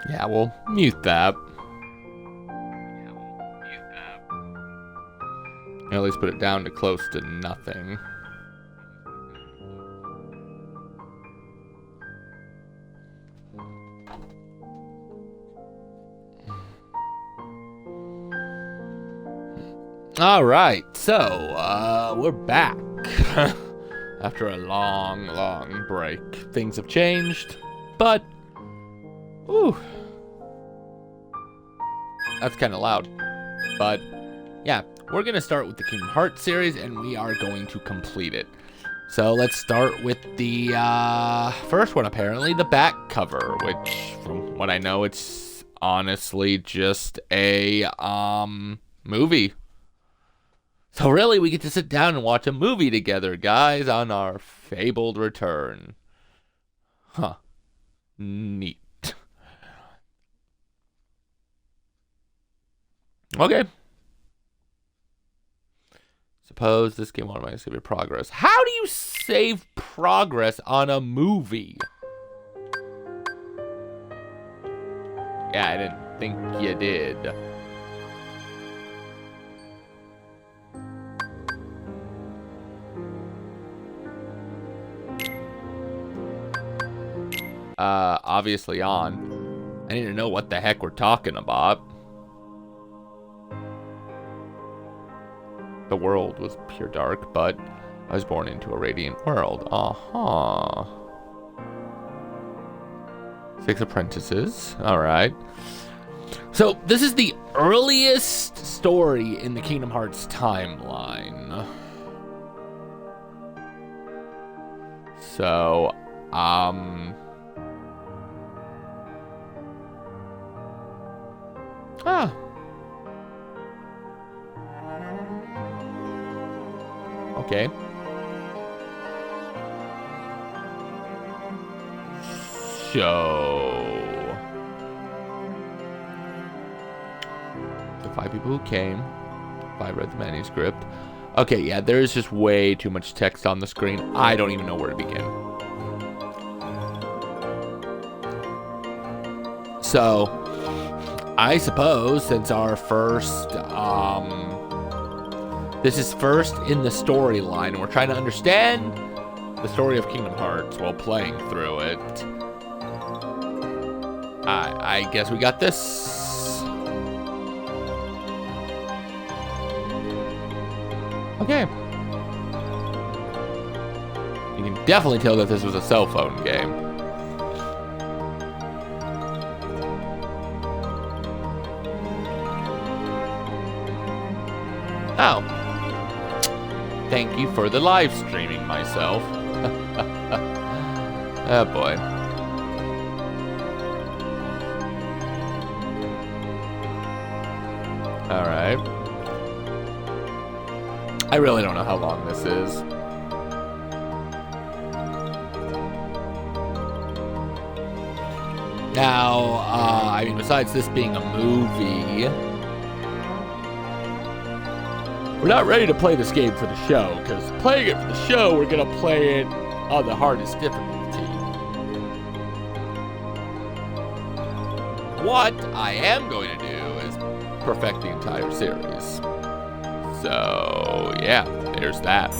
Yeah, we'll mute that. At least put it down to close to nothing. All right, so we're back after a long break. Things have changed, but ooh, that's kind of loud. But yeah, we're gonna start with the Kingdom Hearts series, and we are going to complete it. So let's start with the first one. Apparently, the back cover, which, from what I know, it's honestly just a movie. So really, we get to sit down and watch a movie together, guys, on our fabled return. Huh. Neat. Okay. Suppose this game automatically save your progress. How do you save progress on a movie? Yeah, I didn't think you did. Obviously on. I need to know what the heck we're talking about. The world was pure dark, but I was born into a radiant world. Uh-huh. 6 apprentices. Alright. So, this is the earliest story in the Kingdom Hearts timeline. So, Okay. So, the 5 people who came, 5 read the manuscript. Okay, yeah, there's just way too much text on the screen. I don't even know where to begin. So, I suppose since our first, this is first in the storyline, and we're trying to understand the story of Kingdom Hearts while playing through it. I guess we got this. Okay. You can definitely tell that this was a cell phone game. Oh. Thank you for the live streaming myself. Oh boy. Alright. I really don't know how long this is. Now, I mean, besides this being a movie, we're not ready to play this game for the show, because playing it for the show, we're going to play it on the hardest difficulty. What I am going to do is perfect the entire series. So, yeah, there's that.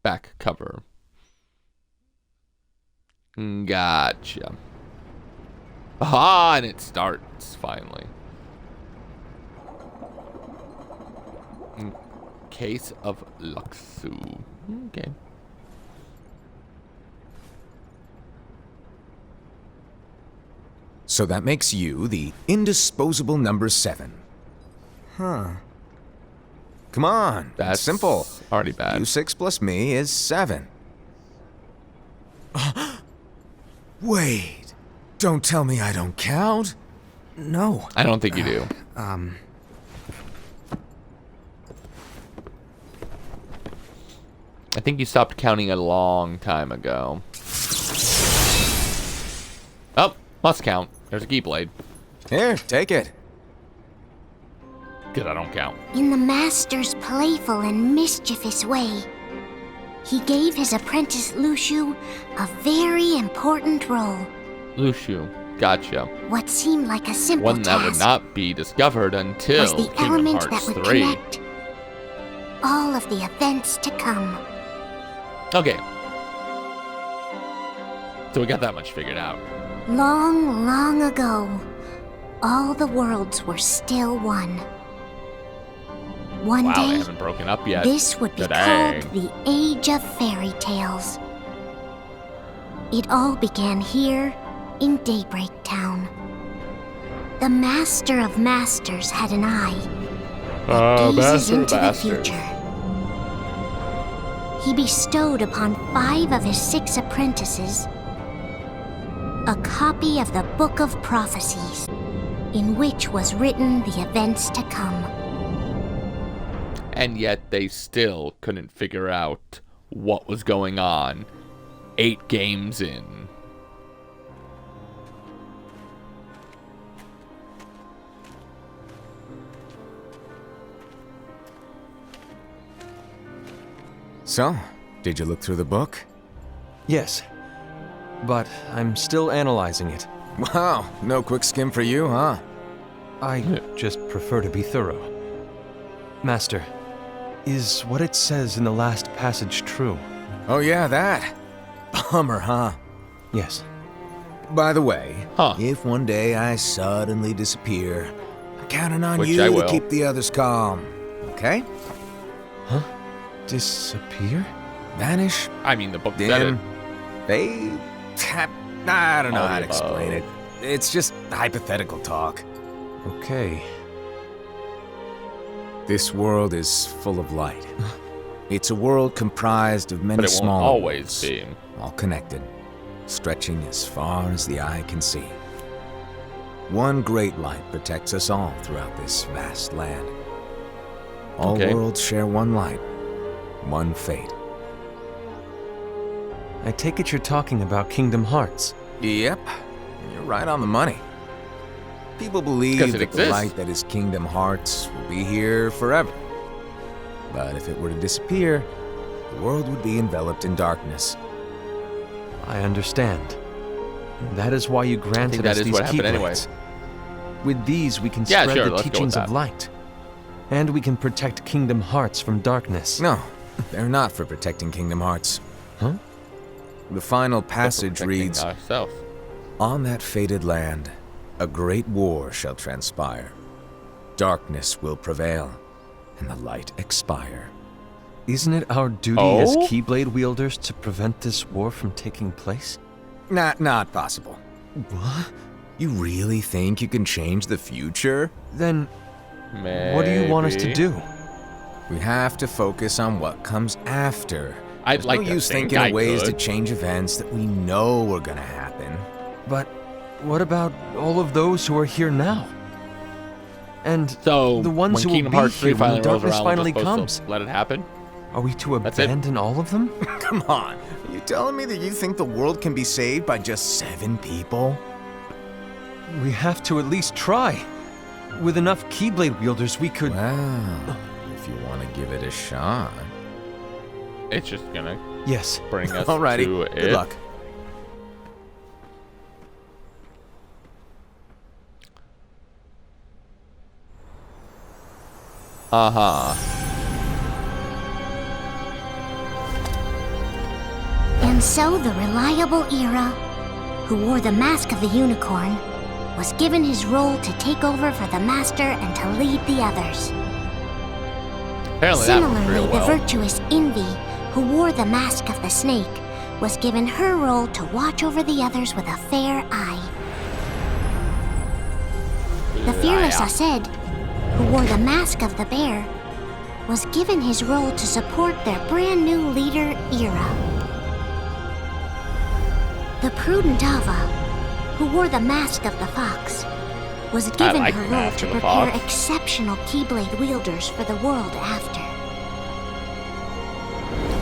Back cover. Gotcha. Ah, and it starts, finally. In case of Luxu. Okay. So that makes you the indisposable number 7. Huh. Come on, That's it's simple. Already bad. U6 plus me is 7. Wait, don't tell me I don't count. No. I don't think you do. I think you stopped counting a long time ago. Oh, must count. There's a keyblade. Here, take it. Because I don't count. In the Master's playful and mischievous way, he gave his apprentice Luciu a very important role. Luciu, gotcha. What seemed like a simple One that would task not be discovered until was the Kingdom element Hearts that would 3. connect all of the events to come. Okay. So we got that much figured out. Long, long ago, all the worlds were still one. One Wow, they day, haven't broken up yet. this would be Dang. called the Age of Fairy Tales. It all began here in Daybreak Town. The Master of Masters had an eye that gazes into the future. He bestowed upon 5 of his 6 apprentices a copy of the Book of Prophecies, in which was written the events to come. And yet they still couldn't figure out what was going on 8 games in. So, did you look through the book? Yes, but I'm still analyzing it. Wow, no quick skim for you, huh? I just prefer to be thorough. Master, is what it says in the last passage true? Oh yeah, that. Bummer, huh? Yes. By the way, Huh. if one day I suddenly disappear, I'm counting on Which you I to will. keep the others calm, okay? Huh? Disappear? Vanish, I mean, the book said it. dim, fade. I don't know All how the to explain it. above. It's just hypothetical talk. Okay. This world is full of light. It's a world comprised of many But it won't small always worlds, be. all connected, stretching as far as the eye can see. One great light protects us all throughout this vast land. All Okay. worlds share one light, one fate. I take it you're talking about Kingdom Hearts. Yep, you're right on the money. People 'Cause believe it that the exists. light that is Kingdom Hearts will be here forever. But if it were to disappear, the world would be enveloped in darkness. I understand. That is why you granted that us is these what happened anyway. keyblades. With these, we can Yeah, spread sure, the let's go with teachings that. of light. And we can protect Kingdom Hearts from darkness. No, they're not for protecting Kingdom Hearts. Huh? The final passage Protecting reads, ourselves. On that fated land, a great war shall transpire. Darkness will prevail, and the light expire. Isn't it our duty Oh? as Keyblade wielders to prevent this war from taking place? Not possible. What? You really think you can change the future? Then, what do you want us to Maybe. do? We have to focus on what comes after. I'd There's like no to use think thinking I of ways to could. change events that we know are gonna happen. But what about all of those who are here now? And So, the ones when who Kingdom will be Hearts 3 here when the finally rolls darkness around, we're finally just supposed comes? to let it happen? Are we to That's it? abandon all of them? Come on, are you telling me that you think the world can be saved by just 7 people? We have to at least try. With enough Keyblade wielders, we could... Well, if you want to give it a shot. It's just gonna Yes. bring us Alrighty, to it. good luck. Uh-huh. And so the reliable Era, who wore the mask of the unicorn, was given his role to take over for the Master and to lead the others. Apparently that worked Similarly, real well. the virtuous Envy, who wore the mask of the snake, was given her role to watch over the others with a fair eye. The fearless Liar. Aced, who wore the mask of the bear, was given his role to support their brand new leader, Era. The prudent Ava, who wore the mask of the fox, was given like her the role mask to of the prepare fox. exceptional Keyblade wielders for the world after.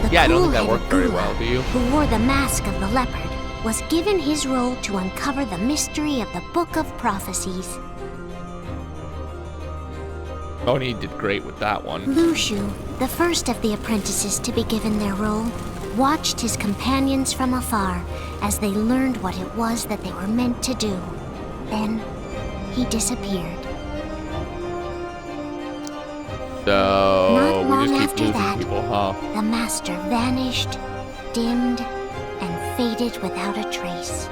The Yeah, I don't think that cool-headed worked very Gula, well, do you? who wore the mask of the leopard, was given his role to uncover the mystery of the Book of Prophecies. Oni did great with that one. Lushu, the first of the apprentices to be given their role, watched his companions from afar as they learned what it was that they were meant to do. Then, he disappeared. So Not we long just keep after losing that, people, huh? the master vanished, dimmed, and faded without a trace.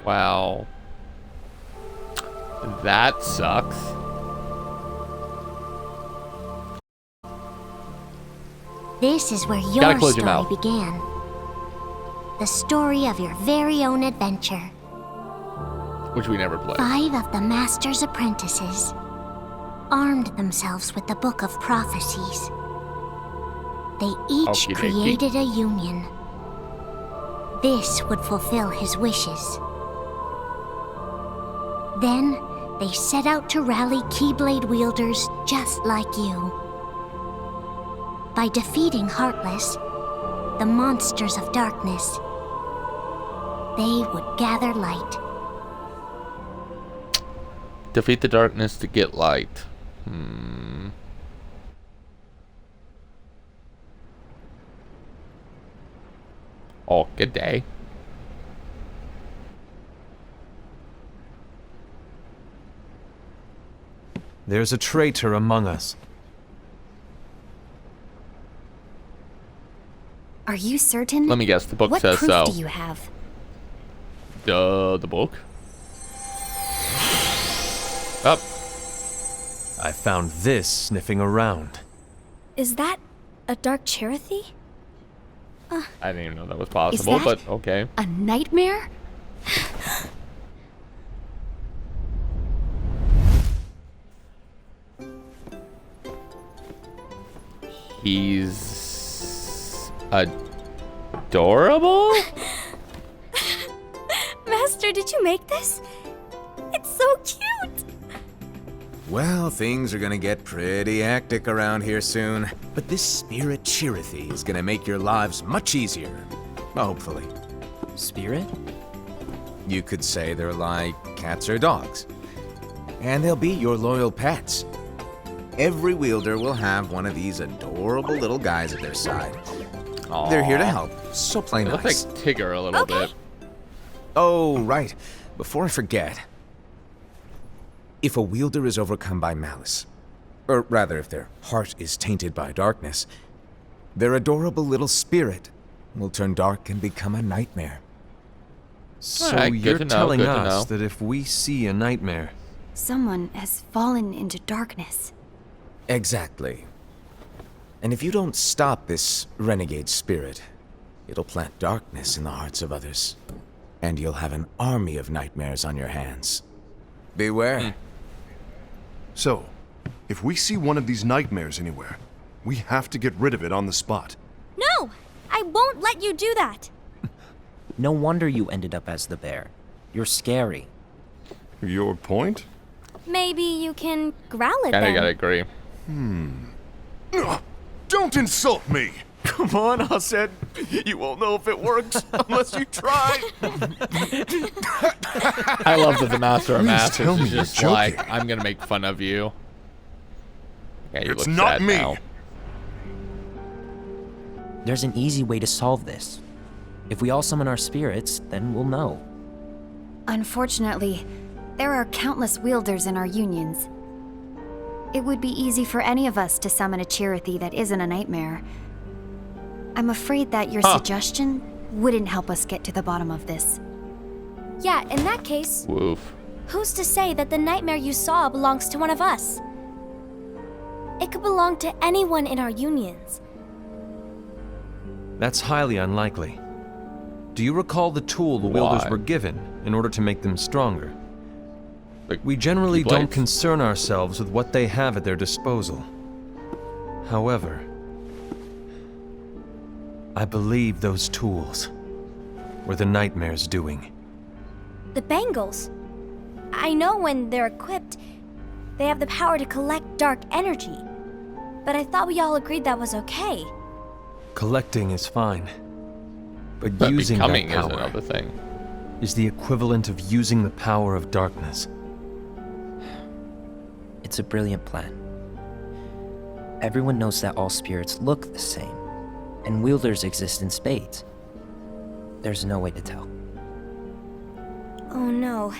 Wow. That sucks. This is where Gotta your close your story mouth. began. The story of your very own adventure. Which we never played. 5 of the master's apprentices armed themselves with the Book of Prophecies. They each Okie dokie. created a union. This would fulfill his wishes. Then, they set out to rally Keyblade wielders just like you. By defeating Heartless, the monsters of darkness, they would gather light. Defeat the darkness to get light. Oh, good day. There's a traitor among us. Are you certain? Let me guess. The book what says proof so. do you have? The book? Up. I found this sniffing around. Is that a dark Cherothy? I didn't even know that was possible, that- but okay. A nightmare? He's adorable? Master, did you make this? It's so cute! Well, things are gonna get pretty hectic around here soon. But this spirit Cherothy is gonna make your lives much easier. Hopefully. Spirit? You could say they're like cats or dogs. And they'll be your loyal pets. Every wielder will have one of these adorable little guys at their side. They're here to Aw. help, so play It looks nice. like Tigger a little bit. Oh, right. Before I forget. If a wielder is overcome by malice, or rather if their heart is tainted by darkness, their adorable little spirit will turn dark and become a nightmare. So Alright, good you're to know, telling good to us know. that if we see a nightmare, Someone has fallen into darkness. Exactly. And if you don't stop this renegade spirit, it'll plant darkness in the hearts of others. And you'll have an army of nightmares on your hands. Beware. So, if we see one of these nightmares anywhere, we have to get rid of it on the spot. No! I won't let you do that! No wonder you ended up as the bear. You're scary. Your point? Maybe you can growl at Kinda them. gotta agree. Ugh, don't insult me! Come on, Hased. You won't know if it works unless you try. I love that the Master of Please Masters tell is me you're just like, joking. I'm gonna make fun of you. Yeah, you It's look not sad me. now. There's an easy way to solve this. If we all summon our spirits, then we'll know. Unfortunately, there are countless wielders in our unions. It would be easy for any of us to summon a Cherothy that isn't a nightmare. I'm afraid that your suggestion wouldn't help us get to the bottom of this. Yeah, in that case, Woof. who's to say that the nightmare you saw belongs to one of us? It could belong to anyone in our unions. that's highly unlikely. Do you recall the tool the wielders Why? were given in order to make them stronger? Like, We generally don't Keyblades? concern ourselves with what they have at their disposal. However, I believe those tools were the nightmare's doing. The bangles. I know when they're equipped, they have the power to collect dark energy. But I thought we all agreed that was okay. Collecting is fine, but But using becoming that is power, another thing. is the equivalent of using the power of darkness. It's a brilliant plan. Everyone knows that all spirits look the same, and wielders exist in spades. There's no way to tell. Oh no.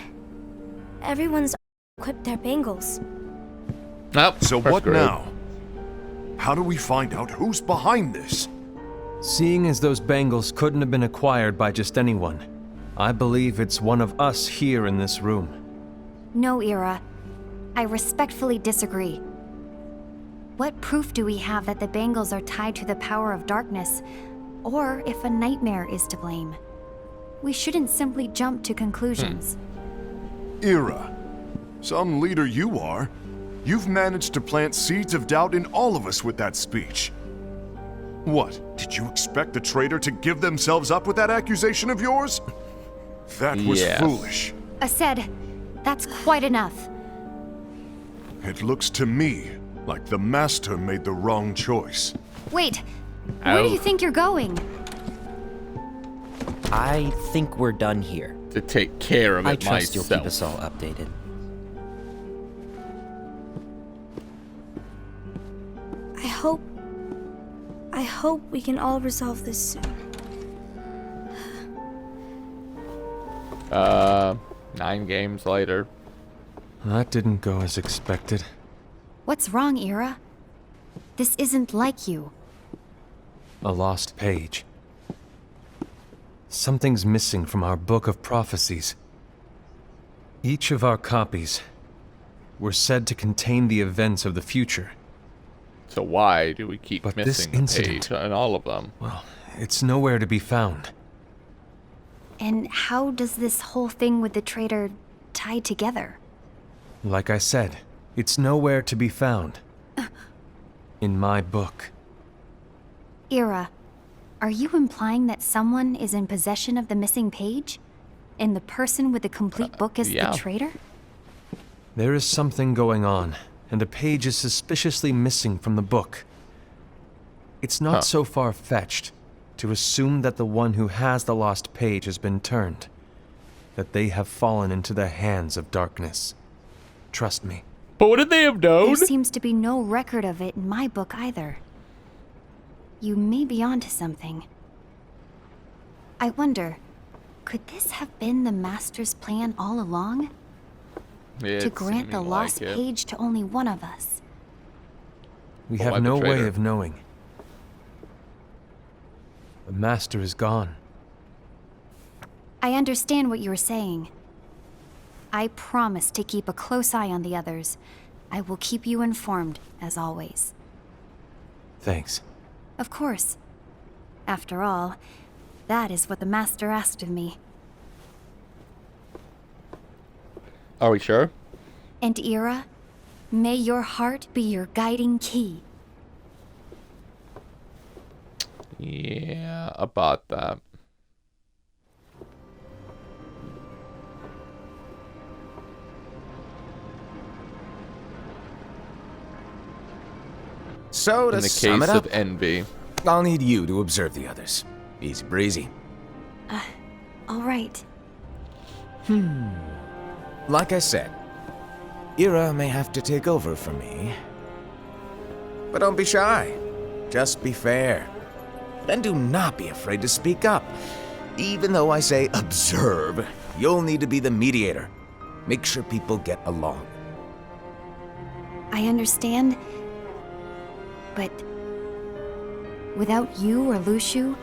Everyone's equipped their bangles. Nope. So we're what screwed. now? How do we find out who's behind this? Seeing as those bangles couldn't have been acquired by just anyone, I believe it's one of us here in this room. No, Ira. I respectfully disagree. What proof do we have that the bangles are tied to the power of darkness, or if a nightmare is to blame? We shouldn't simply jump to conclusions. Ira, some leader you are. You've managed to plant seeds of doubt in all of us with that speech. What, did you expect the traitor to give themselves up with that accusation of yours? That was Yes. foolish. Aced, that's quite enough. It looks to me like the Master made the wrong choice. Wait, where do you think you're going? I think we're done here. To take care of it I trust myself. you'll keep us all updated. I hope we can all resolve this soon. 9 games later. That didn't go as expected. What's wrong, Ira? This isn't like you. A lost page. Something's missing from our book of prophecies. Each of our copies were said to contain the events of the future. So why do we keep But this missing the incident- page on all of them? Well, it's nowhere to be found. And how does this whole thing with the traitor tie together? Like I said, it's nowhere to be found. In my book. Ira, are you implying that someone is in possession of the missing page? And the person with the complete book is yeah. the traitor? There is something going on, and the page is suspiciously missing from the book. It's not so far-fetched to assume that the one who has the lost page has been turned, that they have fallen into the hands of darkness. Trust me. But would they have known? There seems to be no record of it in my book either. You may be onto something. I wonder, could this have been the Master's plan all along? To grant the lost page to only one of us? We But why have the no way traitor? of knowing. The Master is gone. I understand what you were saying. I promise to keep a close eye on the others. I will keep you informed, as always. Thanks. Of course. After all, that is what the Master asked of me. Are we sure? And Ira, may your heart be your guiding key. Yeah, about that. So, to In the sum case it up, of envy. I'll need you to observe the others. Easy breezy. All right. Like I said, Ira may have to take over for me. But don't be shy. Just be fair. And do not be afraid to speak up. Even though I say observe, you'll need to be the mediator. Make sure people get along. I understand. But without you or Luciu,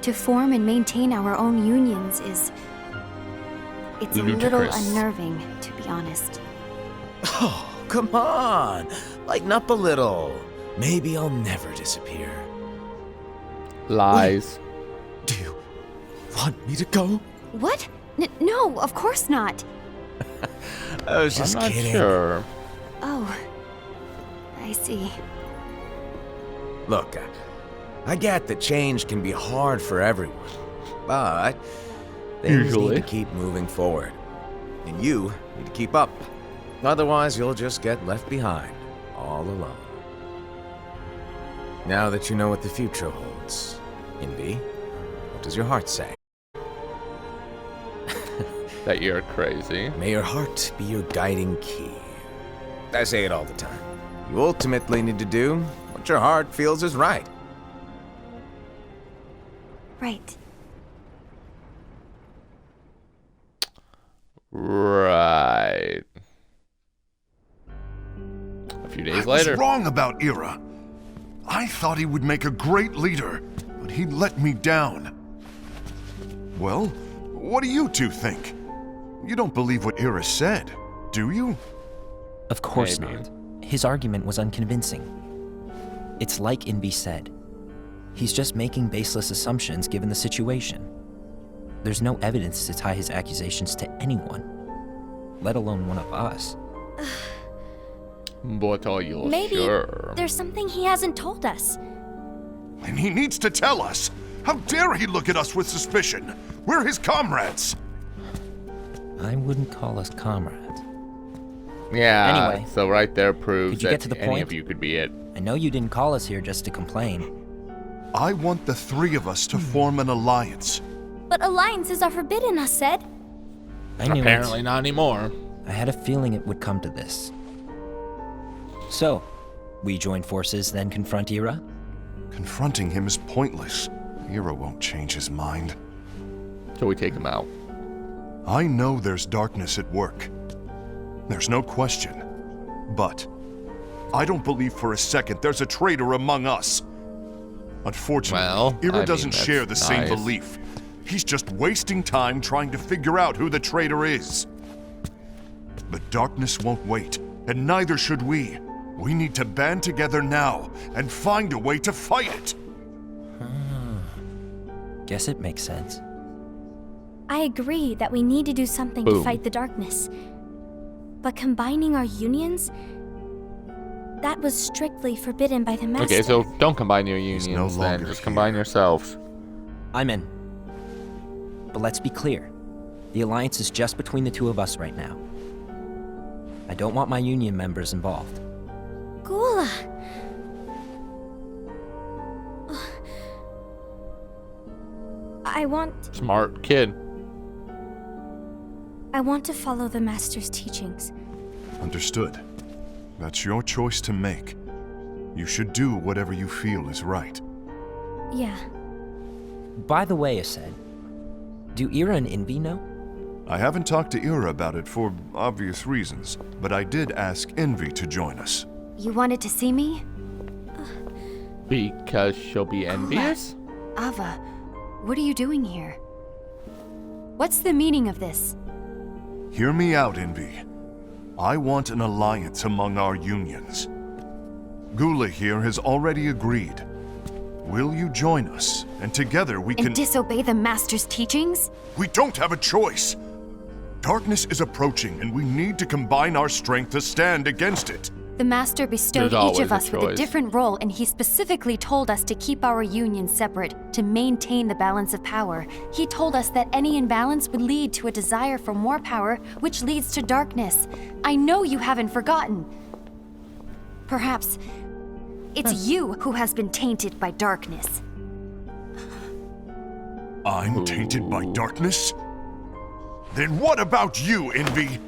to form and maintain our own unions is... It's a little Ludicrous. unnerving, to be honest. Oh, come on. Lighten up a little. Maybe I'll never disappear. Lies. Do you want me to go? What? No, of course not. I was I'm just not kidding. sure. Oh, I see. Look, I get that change can be hard for everyone, but things Usually. need to keep moving forward. And you need to keep up. Otherwise, you'll just get left behind, all alone. Now that you know what the future holds, Envy, what does your heart say? that you're crazy. May your heart be your guiding key. I say it all the time. You ultimately need to do what your heart feels is right. Right. Right. A few days I later. was wrong about Ira. I thought he would make a great leader, but he let me down. Well, what do you two think? You don't believe what Ira said, do you? Of course Maybe. not. His argument was unconvincing. It's like Invi said. He's just making baseless assumptions given the situation. There's no evidence to tie his accusations to anyone, let alone one of us. But are you Maybe sure? there's something he hasn't told us. And he needs to tell us. How dare he look at us with suspicion? We're his comrades. I wouldn't call us comrades. Yeah. Anyway, so right there proves could you that get to the any point? of you could be it. I know you didn't call us here just to complain. I want the three of us to form an alliance. But alliances are forbidden, us said. I knew Apparently it. not anymore. I had a feeling it would come to this. So, we join forces, then confront Ira? Confronting him is pointless. Ira won't change his mind. So we take him out. I know there's darkness at work. There's no question. But I don't believe for a second there's a traitor among us. Unfortunately, Well, Ira I mean, doesn't that's share the same nice. belief. He's just wasting time trying to figure out who the traitor is. But darkness won't wait, and neither should we. We need to band together now and find a way to fight it. Guess it makes sense. I agree that we need to do something Boom. to fight the darkness. But combining our unions? That was strictly forbidden by the Master. Okay, so don't combine your no unions then. longer Just combine here. yourselves. I'm in. But let's be clear. The alliance is just between the two of us right now. I don't want my union members involved. Gula! I want Smart kid. to follow the Master's teachings. Understood. That's your choice to make. You should do whatever you feel is right. Yeah. By the way, Ased, do Ira and Invi know? I haven't talked to Ira about it for obvious reasons, but I did ask Envy to join us. You wanted to see me? Because she'll be envious? Ava, what are you doing here? What's the meaning of this? Hear me out, Envy. I want an alliance among our unions. Gula here has already agreed. Will you join us? And together we can... And disobey the Master's teachings? We don't have a choice! Darkness is approaching, and we need to combine our strength to stand against it. The Master bestowed There's each always of a us with a choice. different role, and he specifically told us to keep our union separate, to maintain the balance of power. He told us that any imbalance would lead to a desire for more power, which leads to darkness. I know you haven't forgotten. Perhaps it's you who has been tainted by darkness. I'm tainted by darkness? Then what about you, Envy?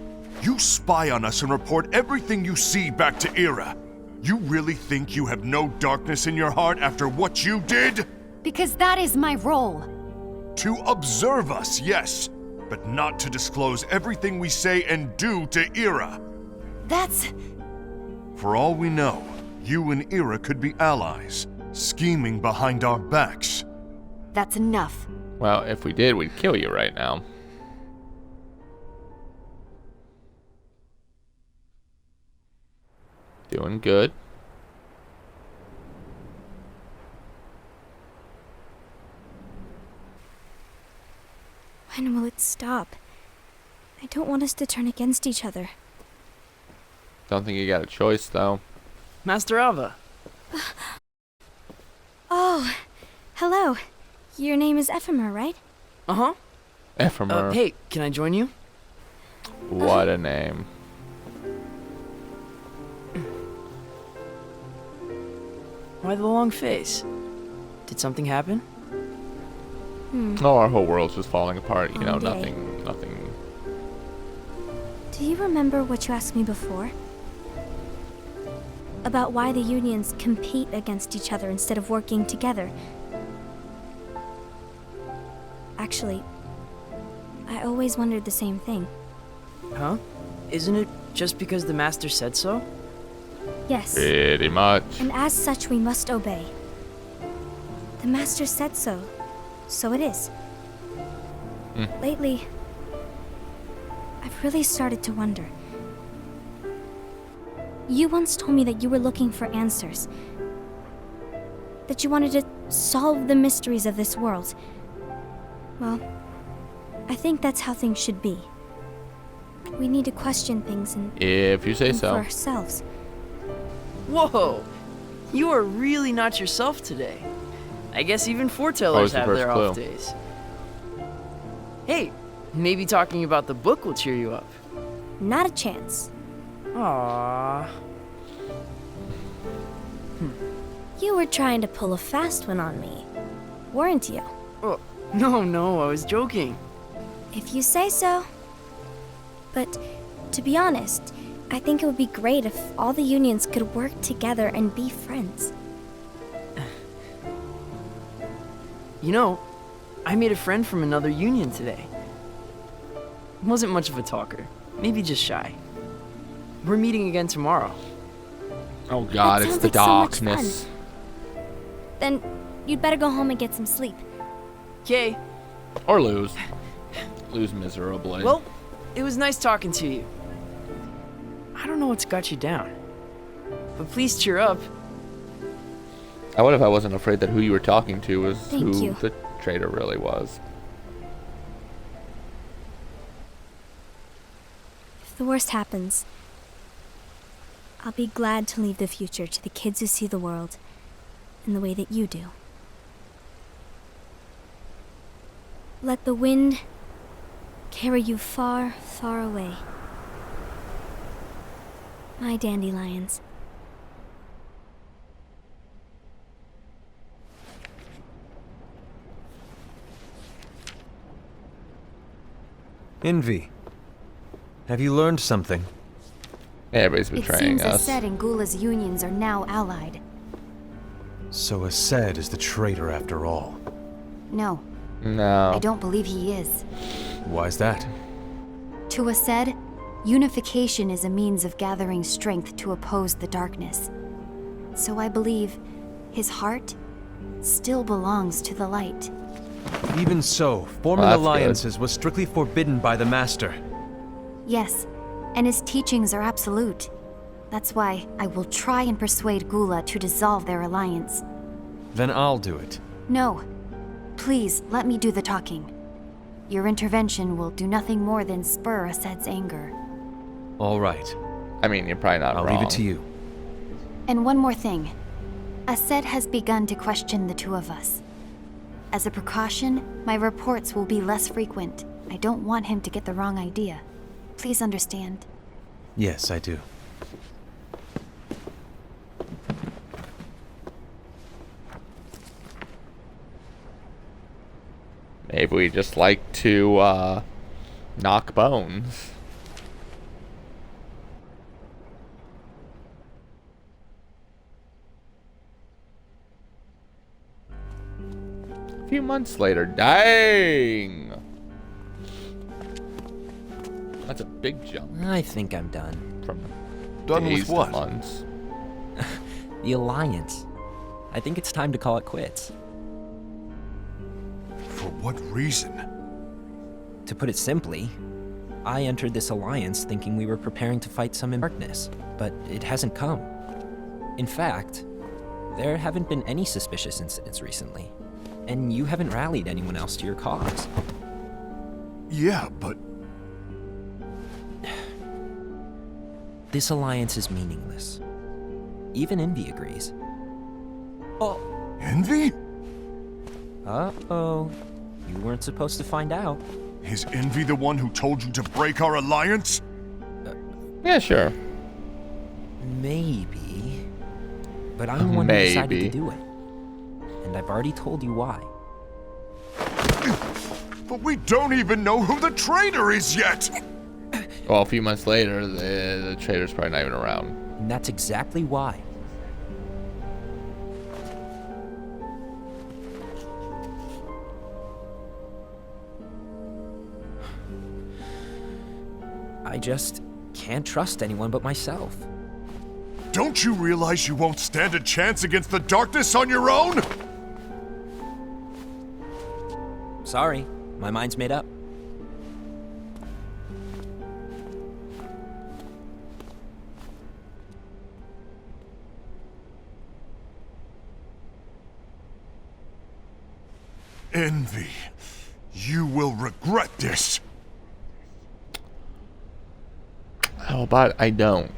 You spy on us and report everything you see back to Ira. You really think you have no darkness in your heart after what you did? Because that is my role. To observe us, yes, but not to disclose everything we say and do to Ira. That's... For all we know, you and Ira could be allies, scheming behind our backs. that's enough. Well, if we did, we'd kill you right now. Doing good. When will it stop? I don't want us to turn against each other. Don't think you got a choice, though. Master Ava. Oh, hello. Your name is Ephemer, right? Uh-huh. Ephemer. Hey, can I join you? What a name. Why the long face? Did something happen? Oh, our whole world's just falling apart. You know, Okay. nothing Do you remember what you asked me before? About why the unions compete against each other instead of working together? Actually, I always wondered the same thing. Huh? Isn't it just because the master said so? Yes. Pretty much. And as such, we must obey. The master said so. So it is. Lately, I've really started to wonder. You once told me that you were looking for answers. That you wanted to solve the mysteries of this world. Well, I think that's how things should be. We need to question things and If you say think for so. ourselves. Whoa! You are really not yourself today. I guess even Always foretellers the have first their clue. off days. Hey, maybe talking about the book will cheer you up. Not a chance. Aww. You were trying to pull a fast one on me, weren't you? Oh, no, I was joking. If you say so. But to be honest, I think it would be great if all the unions could work together and be friends. You know, I made a friend from another union today. Wasn't much of a talker, maybe just shy. We're meeting again tomorrow. Oh god, That it's sounds the like so much darkness. Then you'd better go home and get some sleep. Okay, Or lose. Lose miserably. well, it was nice talking to you. I don't know what's got you down, but please cheer up. I would if I wasn't afraid that who you were talking to was Thank who you. the traitor really was. If the worst happens, I'll be glad to leave the future to the kids who see the world in the way that you do. Let the wind carry you far, far away. My dandelions. Envy. Have you learned something? Everybody's It betraying seems us. Ased and Gula's unions are now allied. So Ased is the traitor after all. No, No. I don't believe he is. Why's that? To Ased, unification is a means of gathering strength to oppose the darkness. So I believe his heart still belongs to the light. Even so, forming Well, that's alliances was strictly forbidden by the Master. Yes, and his teachings are absolute. That's why I will try and persuade Gula to dissolve their alliance. Then I'll do it. No, please let me do the talking. Your intervention will do nothing more than spur Ased's anger. All right. I mean, you're probably not I'll wrong. leave it to you. And one more thing. Ased has begun to question the two of us. As a precaution, my reports will be less frequent. I don't want him to get the wrong idea. Please understand. Yes, I do. Maybe we just like to knock bones. A few months later. Dang! That's a big jump I think I'm done. from Done with days to what? months. The Alliance. I think it's time to call it quits. For what reason? To put it simply, I entered this alliance thinking we were preparing to fight some darkness, but it hasn't come. In fact, there haven't been any suspicious incidents recently, and you haven't rallied anyone else to your cause. Yeah, but This alliance is meaningless. Even Envy agrees. Oh, Envy? uh-oh. You weren't supposed to find out. Is Envy the one who told you to break our alliance? Yeah, sure. Maybe. But I'm the one who decided Maybe. to do it. And I've already told you why. But we don't even know who the traitor is yet! Well, a few months later, the trader's probably not even around. And that's exactly why. I just can't trust anyone but myself. Don't you realize you won't stand a chance against the darkness on your own? Sorry, my mind's made up. Envy. You will regret this. How about I don't?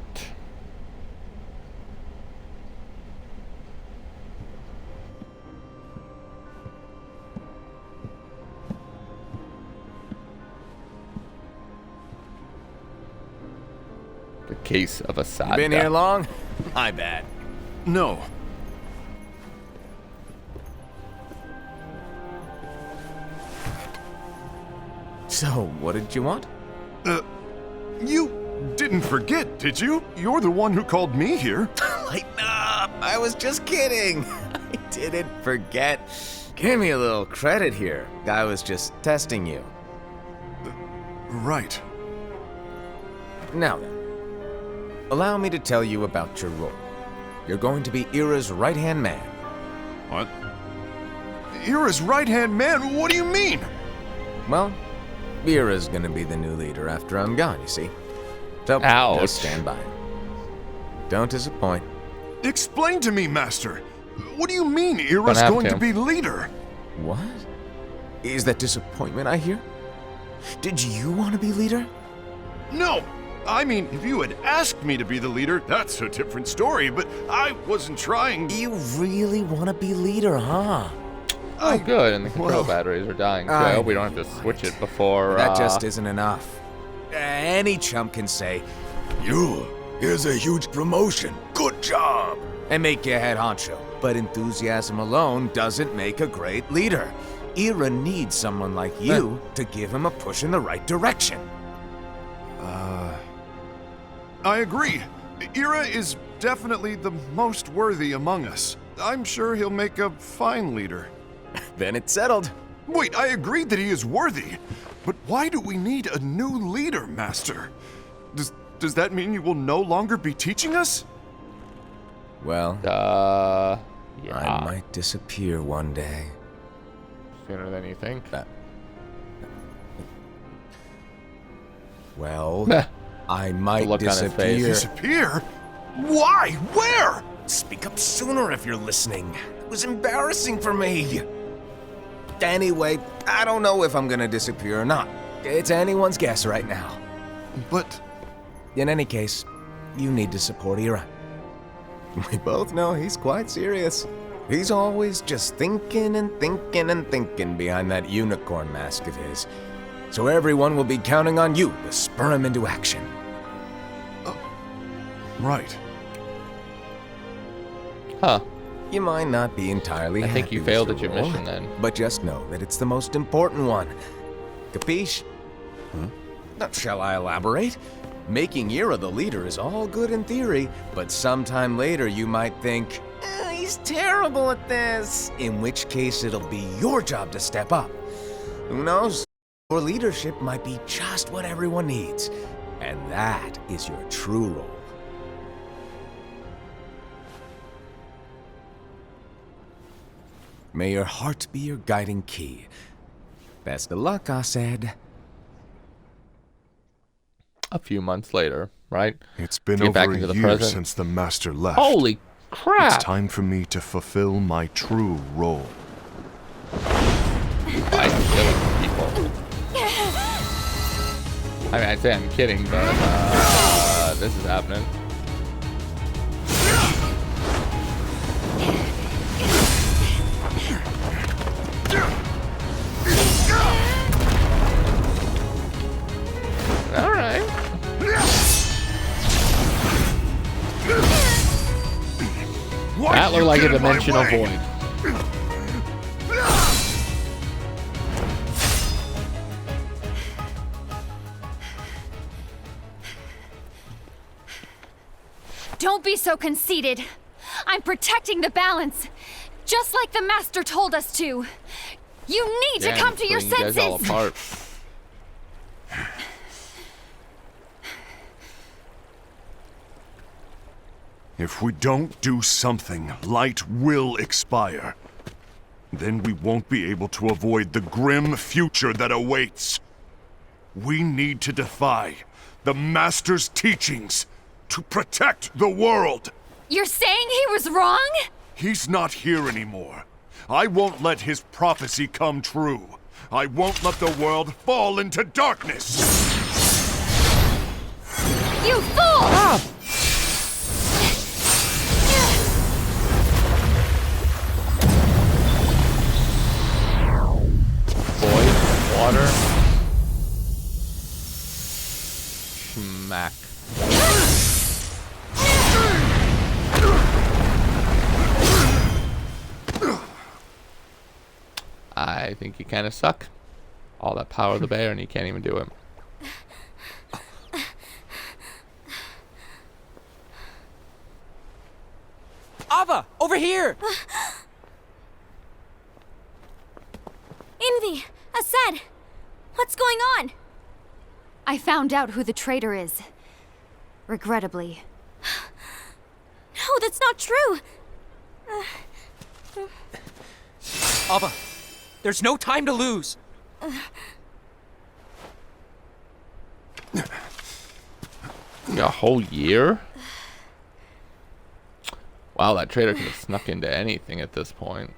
The case of Asada. Been here long? My bad. No. So, what did you want? You didn't forget, did you? You're the one who called me here. Lighten up! I was just kidding. I didn't forget. Give me a little credit here. I was just testing you. Right. Now then, allow me to tell you about your role. You're going to be Ira's right-hand man. What? Ira's right-hand man? What do you mean? Well, Ira's gonna be the new leader after I'm gone, you see. So, Ouch. just stand by. Don't disappoint. Explain to me, Master. What do you mean Ira's have going to. to be leader? What? Is that disappointment I hear? Did you want to be leader? No! I mean, if you had asked me to be the leader, that's a different story, but I wasn't trying. You really want to be leader, huh? Oh, good. And the control well, batteries are dying, too. I hope we don't have to switch it before... That just isn't enough. Any chump can say, here's a huge promotion. Good job. And make you head honcho. But enthusiasm alone doesn't make a great leader. Ira needs someone like you to give him a push in the right direction. I agree. Ira is definitely the most worthy among us. I'm sure he'll make a fine leader. Then it's settled. Wait, I agreed that he is worthy. But why do we need a new leader, Master? Does that mean you will no longer be teaching us? Well, yeah. I might disappear one day. Sooner than you think. Well, I might look on his face. disappear. Disappear? Why? Where? Speak up sooner if you're listening. It was embarrassing for me. Anyway, I don't know if I'm gonna disappear or not. It's anyone's guess right now. But In any case, you need to support Ira. We both know he's quite serious. He's always just thinking and thinking and thinking behind that unicorn mask of his. So everyone will be counting on you to spur him into action. right. Huh. You might not be entirely I happy think you with failed your at your role, mission then. But just know that it's the most important one. Capiche? Shall I elaborate? Making Ira the leader is all good in theory, but sometime later you might think, he's terrible at this. In which case it'll be your job to step up. Who knows? Your leadership might be just what everyone needs. And that is your true role. May your heart be your guiding key. Best of luck, Asad. A few months later, right? It's been Get back over into a the year present. since the Master left. Holy crap! It's time for me to fulfill my true role. By killing people. I mean, I'd say I'm kidding, but this is happening. All right. Why That did looked you like a get in my dimensional way? void. Don't be so conceited. I'm protecting the balance, just like the Master told us to. You need to come to your senses. You guys all apart. If we don't do something, light will expire. Then we won't be able to avoid the grim future that awaits. We need to defy the Master's teachings to protect the world. You're saying he was wrong? He's not here anymore. I won't let his prophecy come true. I won't let the world fall into darkness. You fool! Void, water. Schmack. I think you kind of suck. All that power of the bear and you can't even do it. Ava, over here! Envy! Asad! What's going on? I found out who the traitor is. Regrettably. No, that's not true! Ava, there's no time to lose. A whole year? Wow, that traitor could have snuck into anything at this point.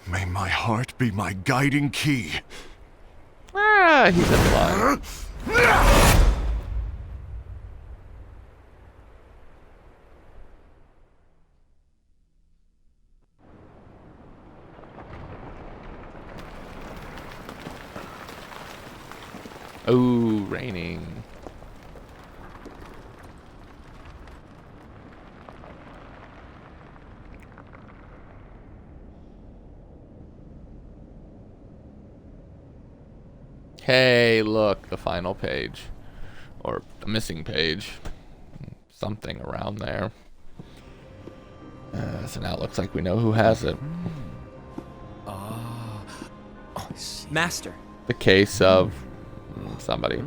May my heart be my guiding key. Ah, he's in line. Oh, raining. Hey, look, the final page. Or the missing page. Something around there. So now it looks like we know who has it. Master. The case of somebody.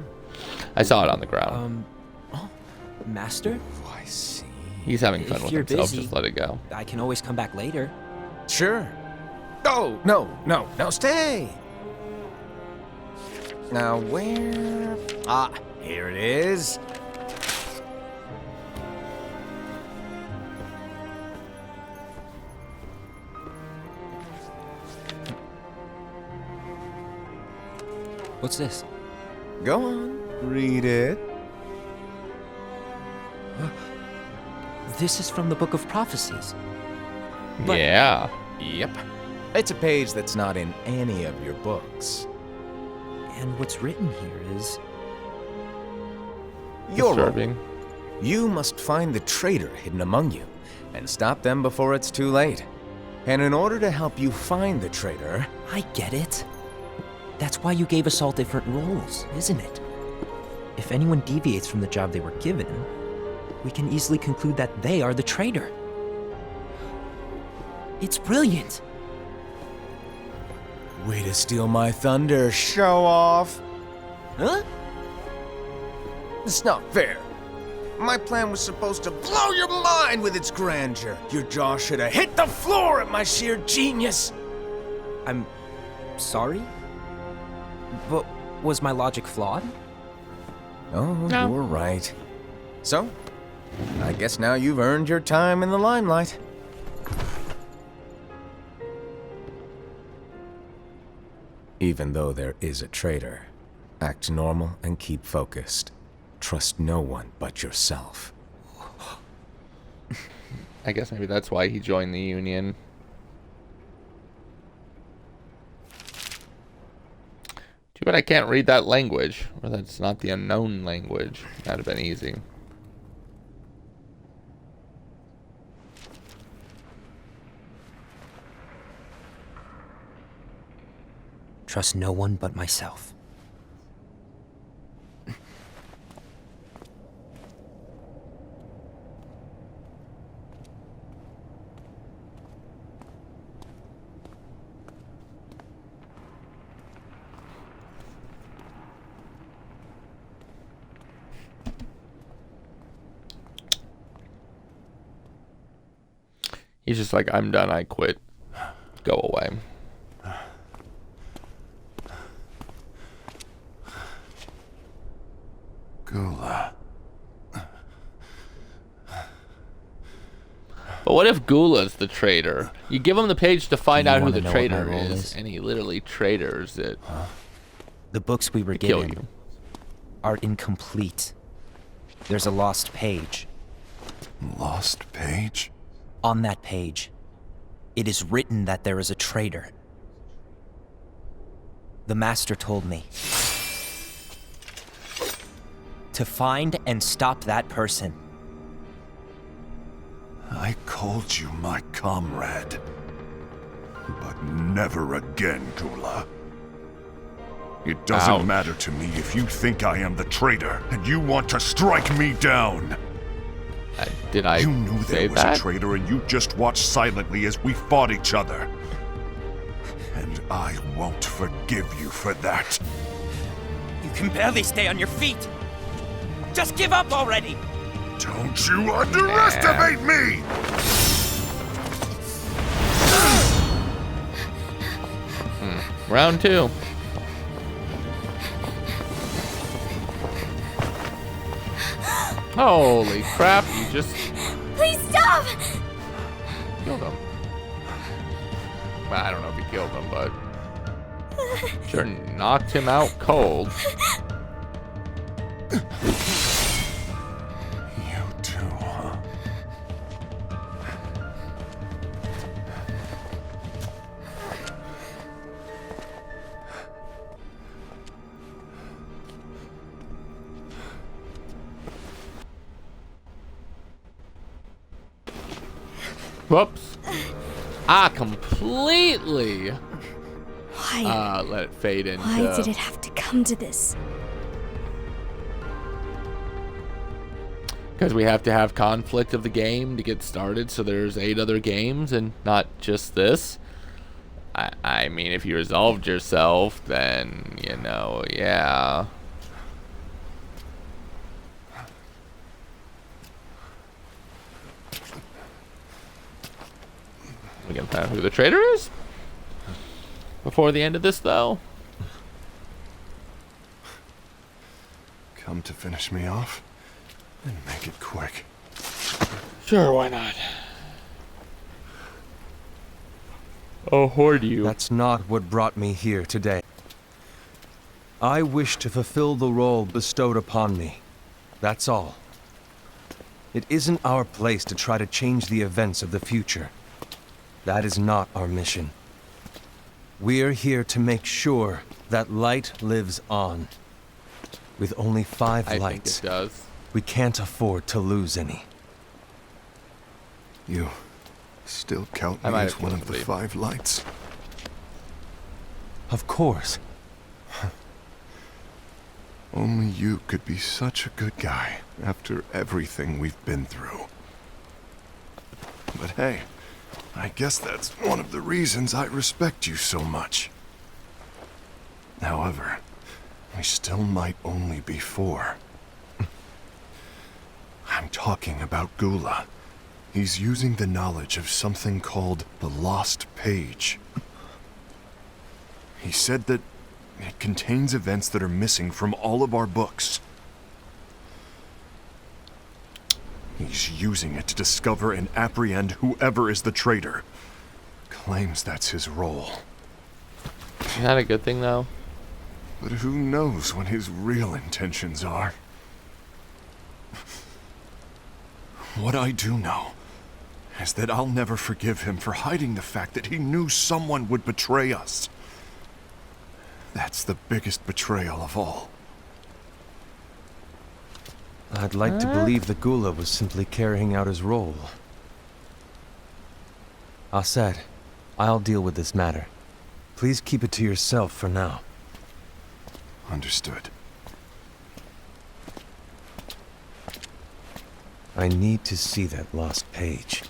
I saw it on the ground. Master? Oh, I see. He's having fun If with you're himself. busy, Just let it go. I can always come back later. Sure. Oh, no, stay. Now, where? Ah, here it is. What's this? Go on, read it. This is from the Book of Prophecies. But- Yeah. Yep. It's a page that's not in any of your books. And what's written here is... Your role. Disturbing. You must find the traitor hidden among you, and stop them before it's too late. And in order to help you find the traitor... I get it. That's why you gave us all different roles, isn't it? If anyone deviates from the job they were given, we can easily conclude that they are the traitor. It's brilliant. Way to steal my thunder, show off. Huh? It's not fair. My plan was supposed to blow your mind with its grandeur. Your jaw should have hit the floor at my sheer genius. I'm sorry? But was my logic flawed? Oh, No. you're right. So, I guess now you've earned your time in the limelight. Even though there is a traitor, act normal and keep focused. Trust no one but yourself. I guess maybe that's why he joined the Union. Too bad I can't read that language. Or that's not the unknown language. That'd have been easy. Trust no one but myself. He's just like, I'm done, I quit. Go away. Gula. But what if Gula's the traitor? You give him the page to find out who the traitor is, and he literally traitors it. The books we were Kill given you. are incomplete. There's a lost page. Lost page? On that page, it is written that there is a traitor. The Master told me to find and stop that person. I called you my comrade. But never again, Gula. It doesn't Ouch. matter to me if you think I am the traitor and you want to strike me down. Did I You knew say there was that? a traitor and you just watched silently as we fought each other. And I won't forgive you for that. You can barely stay on your feet. Just give up already. Don't you underestimate me! Round 2. Holy crap, you just Please stop! killed him. Well, I don't know if he killed him, but sure knocked him out cold. You too, huh? Whoops. Completely. Why? Let it fade into. Why did it have to come to this? Because we have to have conflict of the game to get started, so there's 8 other games and not just this. I mean, if you resolved yourself, then, you know, yeah. We can find out who the traitor is before the end of this, though. Come to finish me off? And make it quick. Sure, why not? I'll hoard you. That's not what brought me here today. I wish to fulfill the role bestowed upon me. That's all. It isn't our place to try to change the events of the future. That is not our mission. We're here to make sure that light lives on. With only 5 I lights, think it does. we can't afford to lose any. You still count I me might as have one killed of the Lee. 5 lights? Of course. Only you could be such a good guy after everything we've been through. But hey, I guess that's one of the reasons I respect you so much. However, we still might only be 4. I'm talking about Gula. He's using the knowledge of something called the Lost Page. He said that it contains events that are missing from all of our books. He's using it to discover and apprehend whoever is the traitor. Claims that's his role. Isn't that a good thing, though? But who knows what his real intentions are? What I do know is that I'll never forgive him for hiding the fact that he knew someone would betray us. That's the biggest betrayal of all. I'd like to believe that Gula was simply carrying out his role. Aset, I'll deal with this matter. Please keep it to yourself for now. Understood. I need to see that lost page.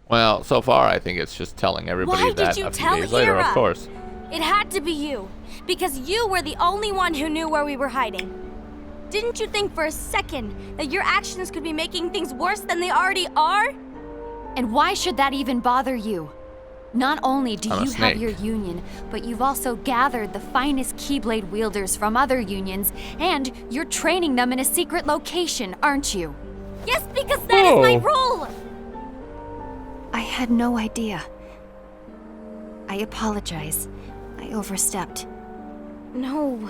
Well, so far I think it's just telling everybody Why that did you a few tell days later, of Hera? course. It had to be you, because you were the only one who knew where we were hiding. Didn't you think for a second that your actions could be making things worse than they already are? And why should that even bother you? Not only do I'm a you have snake. your union, but you've also gathered the finest Keyblade wielders from other unions, and you're training them in a secret location, aren't you? Yes, because that is my role! I had no idea. I apologize. I overstepped. No.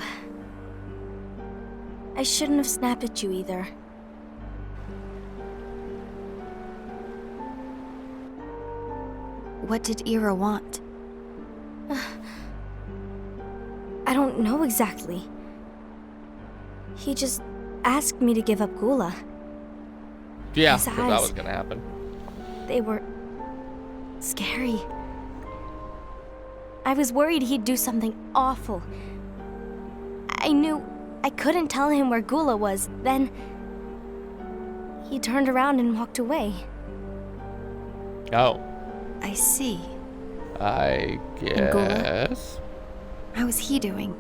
I shouldn't have snapped at you either. What did Ira want? I don't know exactly. He just asked me to give up Gula. Yeah, His that eyes. was gonna happen. They were scary. I was worried he'd do something awful. I knew I couldn't tell him where Gula was. Then he turned around and walked away. Oh, I see. I And Gula? guess. How is he doing?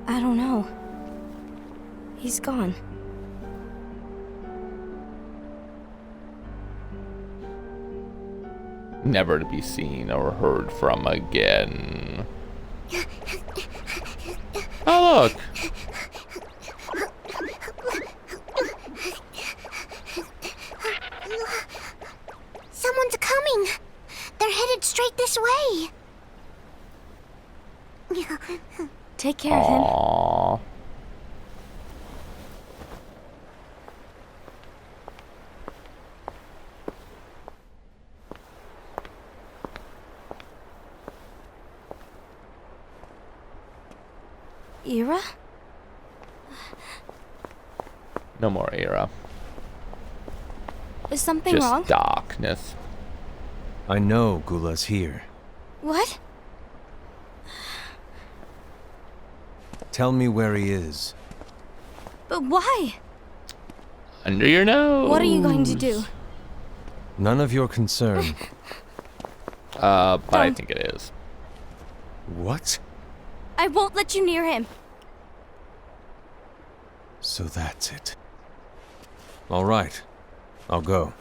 I don't know. He's gone. Never to be seen or heard from again. Oh, look. Someone's coming. They're headed straight this way. Take care of him. Aww. Ira? No more era. Is something Just wrong? darkness. I know Gula's here. What? Tell me where he is. But why? Under your nose. What are you going to do? None of your concern. But I Don't. think it is. What? I won't let you near him. So that's it. All right. I'll go.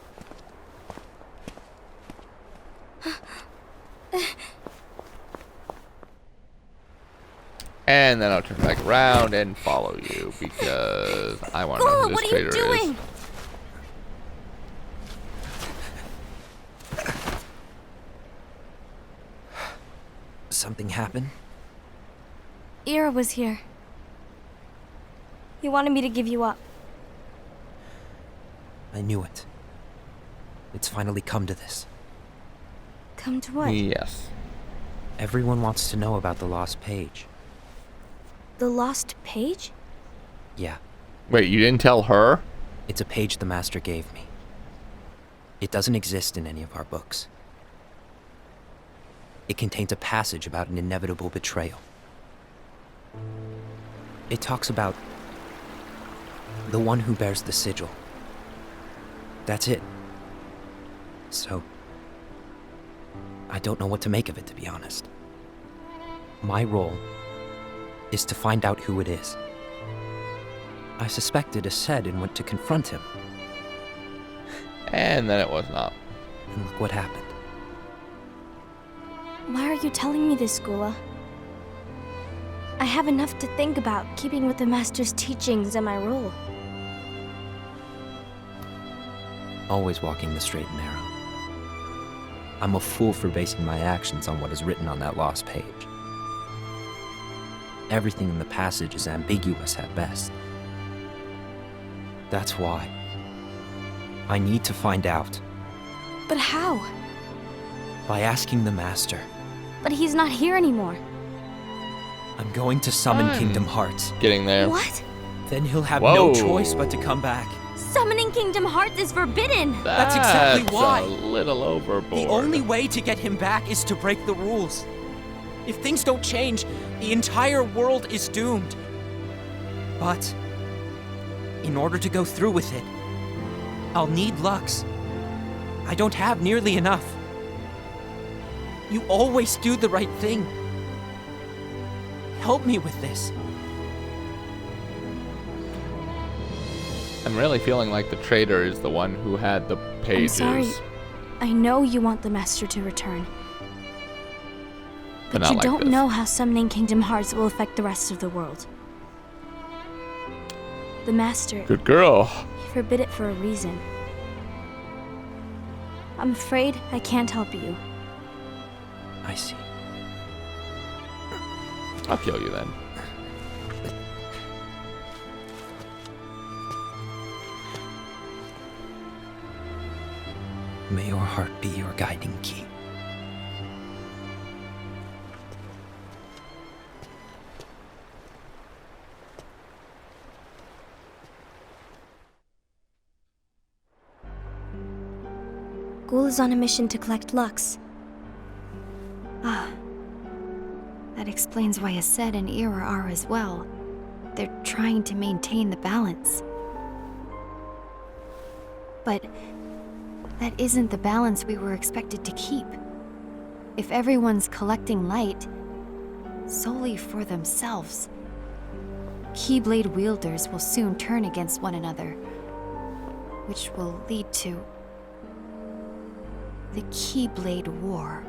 And then I'll turn back around and follow you because I want to know Gula, who what this are you traitor doing? is. Something happened? Ira was here. He wanted me to give you up. I knew it. It's finally come to this. Come to what? Yes. Everyone wants to know about the lost page. The lost page? Yeah, Wait, you didn't tell her? it's a page the Master gave me. It doesn't exist in any of our books. It contains a passage about an inevitable betrayal. It talks about the one who bears the sigil. That's it. So, I don't know what to make of it, to be honest. My role is to find out who it is. I suspected a Sed and went to confront him, And then it was not. and look what happened. Why are you telling me this, Gula? I have enough to think about, keeping with the Master's teachings and my role. Always walking the straight and narrow. I'm a fool for basing my actions on what is written on that lost page. Everything in the passage is ambiguous at best. That's why I need to find out But how? by asking the Master. But he's not here anymore. I'm going to summon Fine. Kingdom Hearts. Getting there. What? Then he'll have Whoa. no choice but to come back. Summoning Kingdom Hearts is forbidden! That's exactly why. A little overboard. The only way to get him back is to break the rules. If things don't change, the entire world is doomed. But, in order to go through with it, I'll need Lux. I don't have nearly enough. You always do the right thing. Help me with this. I'm really feeling like the traitor is the one who had the pages. I'm sorry. I know you want the Master to return. But not you like don't this. know how summoning Kingdom Hearts will affect the rest of the world. The Master, Good girl. he forbid it for a reason. I'm afraid I can't help you. I see. I'll kill you then. May your heart be your guiding key. Ghoul is on a mission to collect Lux. Ah. That explains why Aced and Ira are as well. They're trying to maintain the balance. But that isn't the balance we were expected to keep. If everyone's collecting light solely for themselves, Keyblade wielders will soon turn against one another, which will lead to the Keyblade War.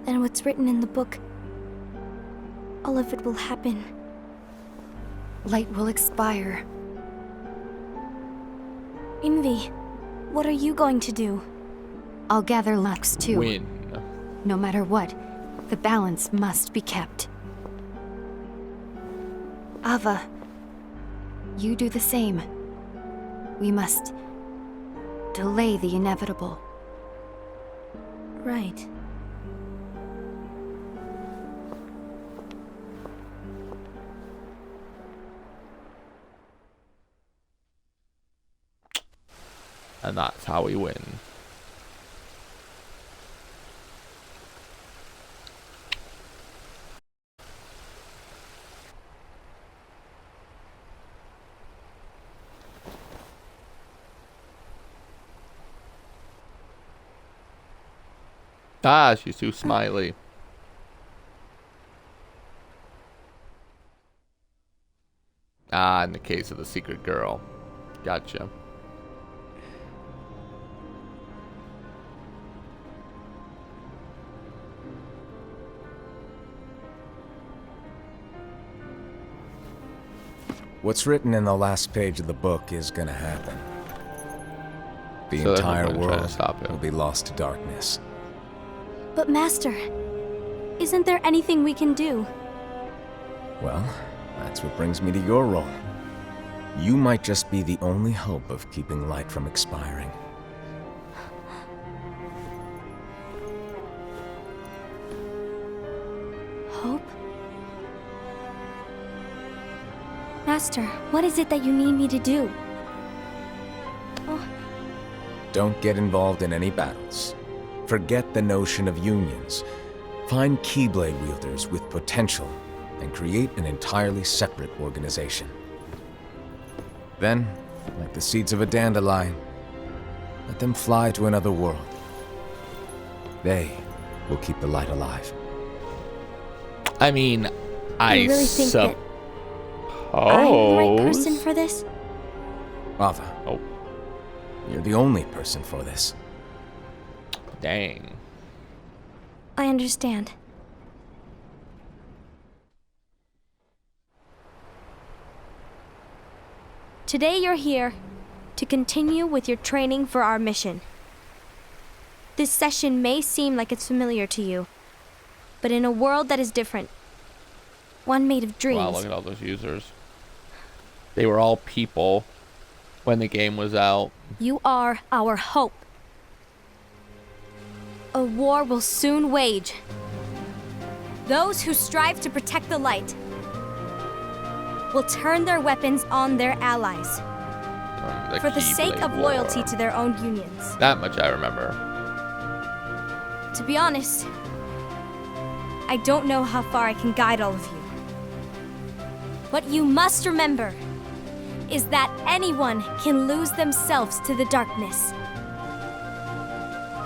And what's written in the book, all of it will happen. Light will expire. Envy, what are you going to do? I'll gather Lux too. Win. No matter what, the balance must be kept. Ava, you do the same. We must delay the inevitable. Right. And that's how we win. Ah, she's too smiley. Ah, in the case of the secret girl. Gotcha. What's written in the last page of the book is gonna happen. The So there's no entire point in trying to world stop it. will be lost to darkness. But Master, isn't there anything we can do? Well, that's what brings me to your role. You might just be the only hope of keeping light from expiring. Hope? Master, what is it that you need me to do? Oh, Don't get involved in any battles. Forget the notion of unions. Find Keyblade wielders with potential and create an entirely separate organization. Then, like the seeds of a dandelion, let them fly to another world. They will keep the light alive. I mean, I you really think that suppose. I'm the right person for this? Ava, Oh, you're the only person for this. dang. I understand. Today you're here to continue with your training for our mission. This session may seem like it's familiar to you, but in a world that is different, one made of dreams. Wow, look at all those users. They were all people when the game was out. You are our hope. A war will soon wage. Those who strive to protect the light will turn their weapons on their allies for the sake of Keyblade loyalty War. to their own unions. That much I remember. To be honest, I don't know how far I can guide all of you. What you must remember is that anyone can lose themselves to the darkness.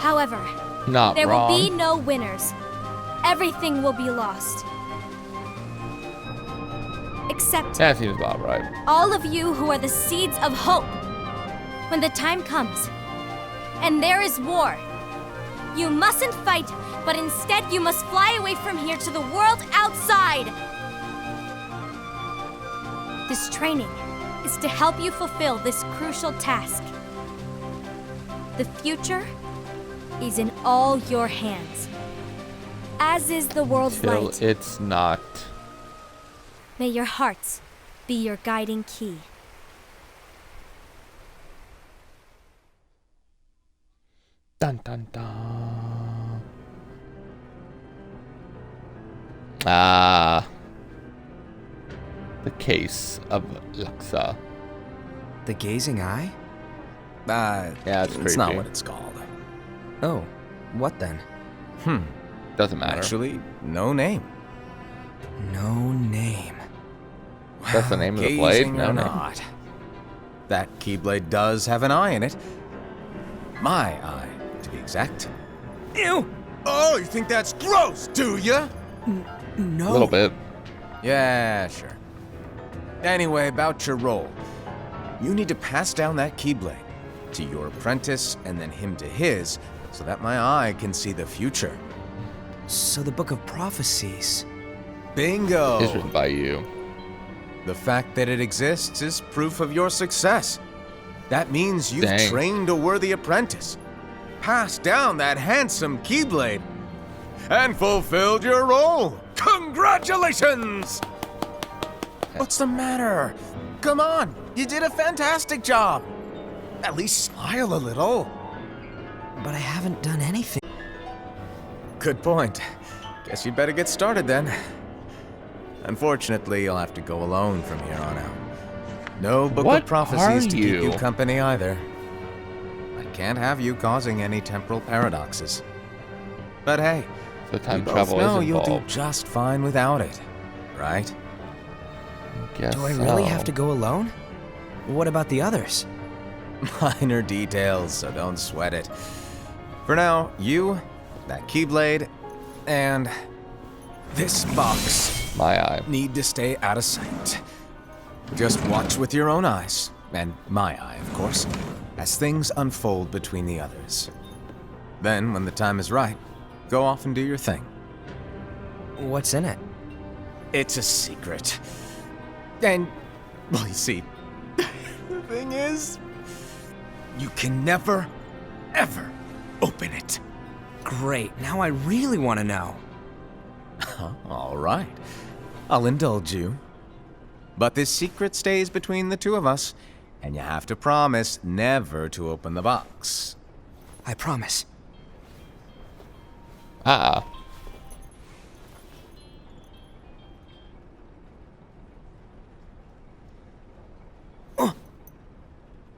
However, Not there wrong. will be no winners. Everything will be lost. Except Yeah, seems about right. all of you who are the seeds of hope. When the time comes, and there is war, you mustn't fight, but instead you must fly away from here to the world outside. This training is to help you fulfill this crucial task. The future is in all your hands, as is the world's Till light. it's not. May your hearts be your guiding key. Dun dun dun. Ah. The case of Luxa. The gazing eye? Yeah, it's It's not creepy. what it's called. Oh, what then? Doesn't matter. Actually, no name. No name. That's the name of the blade? Gazing No or name. not. That keyblade does have an eye in it. My eye, to be exact. Ew! Oh, you think that's gross, do ya? A little bit. Yeah, sure. Anyway, about your role. You need to pass down that keyblade to your apprentice and then him to his, so that my eye can see the future. So the Book of Prophecies. Bingo! It's written by you. The fact that it exists is proof of your success. That means you've Dang. trained a worthy apprentice, passed down that handsome keyblade, and fulfilled your role. Congratulations! What's the matter? Come on, you did a fantastic job. At least smile a little. But I haven't done anything. Good point. Guess you'd better get started then. Unfortunately, you'll have to go alone from here on out. No Book What of Prophecies are to keep you you? company either. I can't have you causing any temporal paradoxes. But hey, So time we both travel know is you'll do involved. just fine without it, right? Guess Do I really so. have to go alone? What about the others? Minor details, so don't sweat it. For now, you, that Keyblade, and this box My eye. need to stay out of sight. Just watch with your own eyes, and my eye, of course, as things unfold between the others. Then, when the time is right, go off and do your thing. What's in it? It's a secret. And, well, you see, the thing is, you can never, ever open it. Great, now I really want to know. All right. I'll indulge you. But this secret stays between the two of us, and you have to promise never to open the box. I promise. Ah.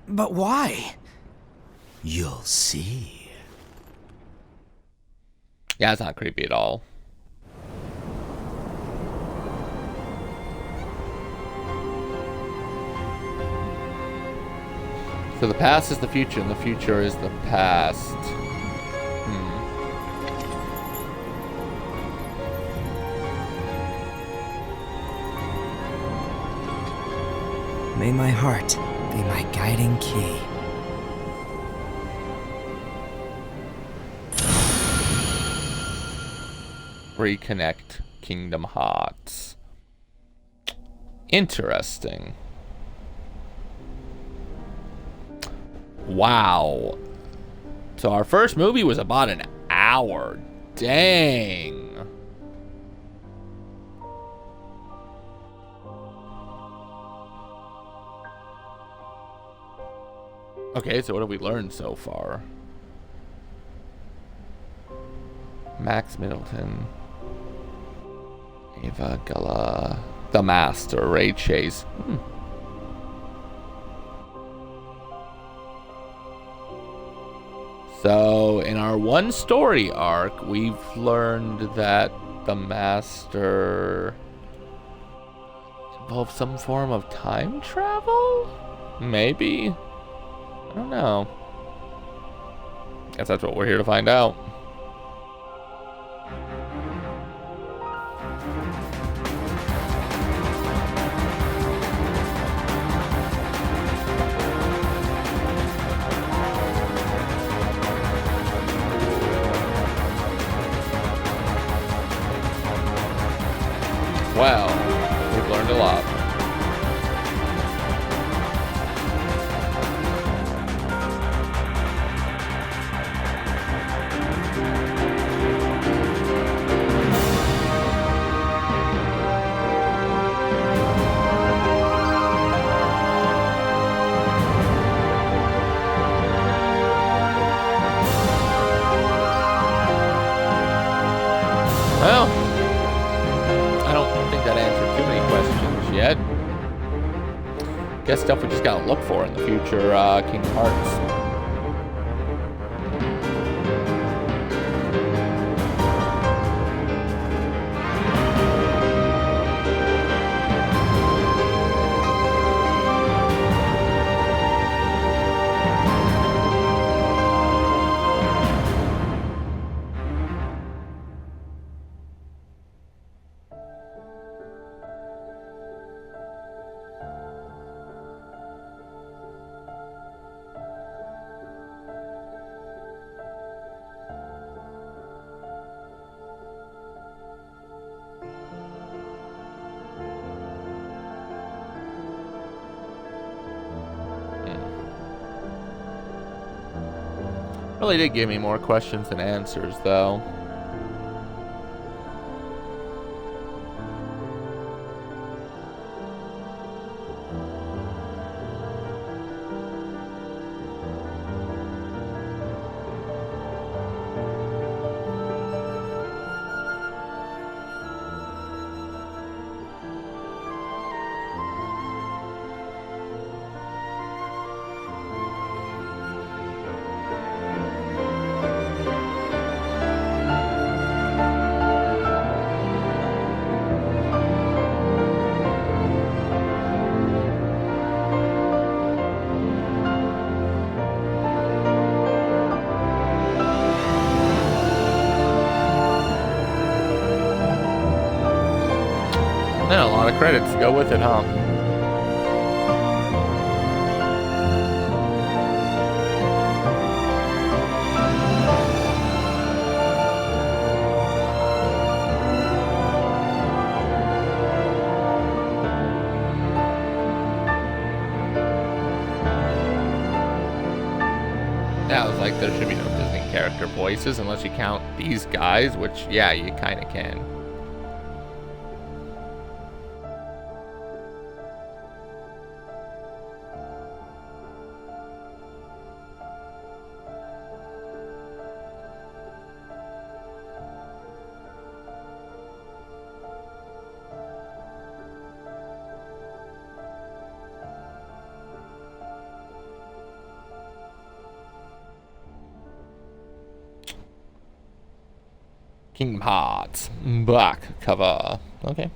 But why? You'll see. Yeah, it's not creepy at all. So the past is the future, and the future is the past. May my heart be my guiding key. Reconnect Kingdom Hearts. Interesting. Wow. So our first movie was about an hour. Dang. Okay, so what have we learned so far? Max Middleton. Ava Gala. The Master. Ray Chase. So, in our one story arc, we've learned that the Master involves some form of time travel? Maybe? I don't know. Guess that's what we're here to find out. Well, we've learned a lot. Well, I don't think that answered too many questions yet. Guess stuff we just gotta look for in the future Kingdom Hearts. Really did give me more questions than answers, though. And a lot of credits to go with it, huh? Now it's like there should be no Disney character voices unless you count these guys, which, yeah, you kind of can. Kingdom Hearts back cover. Okay.